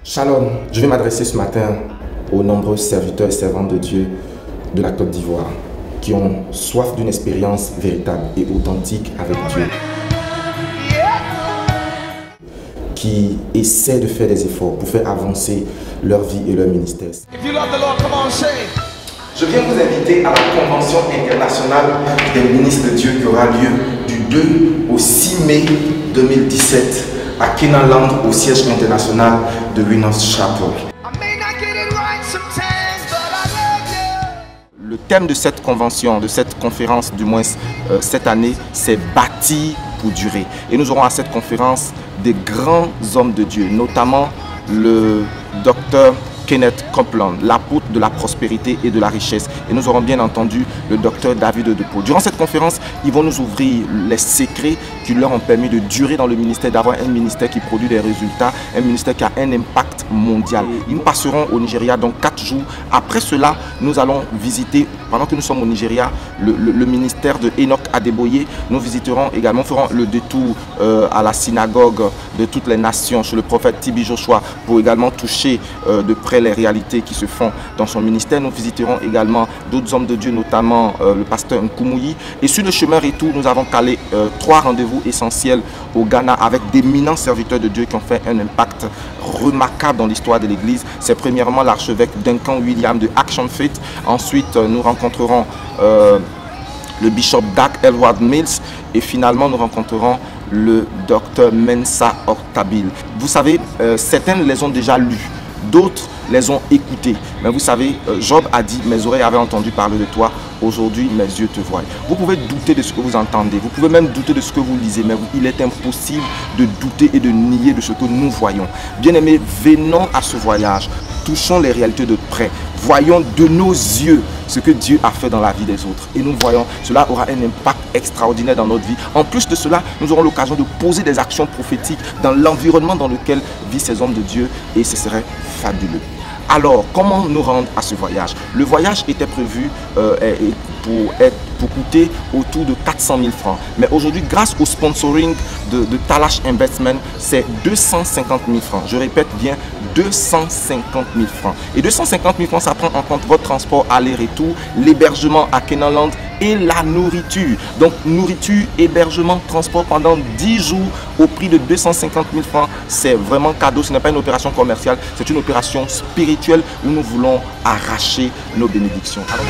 Shalom, je vais m'adresser ce matin aux nombreux serviteurs et servantes de Dieu de la Côte d'Ivoire qui ont soif d'une expérience véritable et authentique avec Dieu, qui essaient de faire des efforts pour faire avancer leur vie et leur ministère. Je viens vous inviter à la Convention internationale des ministres de Dieu qui aura lieu du 2 au 6 mai 2017 à Kenaland, au siège international de Winners Chapel. Le thème de cette convention, de cette conférence du moins cette année, c'est bâti pour durer. Et nous aurons à cette conférence des grands hommes de Dieu, notamment le docteur Kenneth Copeland, l'apôtre de la prospérité et de la richesse. Et nous aurons bien entendu le docteur David Depaul. Durant cette conférence, ils vont nous ouvrir les secrets qui leur ont permis de durer dans le ministère, d'avoir un ministère qui produit des résultats, un ministère qui a un impact mondial. Ils passeront au Nigeria dans 4 jours. Après cela, nous allons visiter, pendant que nous sommes au Nigeria, le ministère de Enoch Adeboye. Nous visiterons également, ferons le détour à la synagogue de toutes les nations chez le prophète Tibi Joshua pour également toucher de près les réalités qui se font dans son ministère. Nous visiterons également d'autres hommes de Dieu, notamment le pasteur Nkoumoui. Et sur le chemin retour, nous avons calé 3 rendez-vous essentiels au Ghana avec d'éminents serviteurs de Dieu qui ont fait un impact remarquable dans l'histoire de l'Église. C'est premièrement l'archevêque Duncan William de Action Faith. Ensuite, nous rencontrerons le bishop Dag Elward Mills et finalement nous rencontrerons le docteur Mensa Ortabil. Vous savez, certains les ont déjà lus, d'autres les ont écoutés. Mais vous savez, Job a dit, mes oreilles avaient entendu parler de toi, aujourd'hui mes yeux te voient. Vous pouvez douter de ce que vous entendez, vous pouvez même douter de ce que vous lisez, mais il est impossible de douter et de nier de ce que nous voyons. Bien-aimés, venons à ce voyage, touchons les réalités de près, voyons de nos yeux ce que Dieu a fait dans la vie des autres. Et nous voyons, cela aura un impact extraordinaire dans notre vie. En plus de cela, nous aurons l'occasion de poser des actions prophétiques dans l'environnement dans lequel vivent ces hommes de Dieu et ce serait fabuleux. Alors, comment nous rendre à ce voyage? Le voyage était prévu pour coûter autour de 400 000 francs. Mais aujourd'hui, grâce au sponsoring de Talash Investment, c'est 250 000 francs. Je répète bien, 250 000 francs. Et 250 000 francs, ça prend en compte votre transport aller-retour, l'hébergement à Kenaland et la nourriture. Donc, nourriture, hébergement, transport pendant 10 jours au prix de 250 000 francs. C'est vraiment cadeau. Ce n'est pas une opération commerciale, c'est une opération spirituelle où nous voulons arracher nos bénédictions. Alors,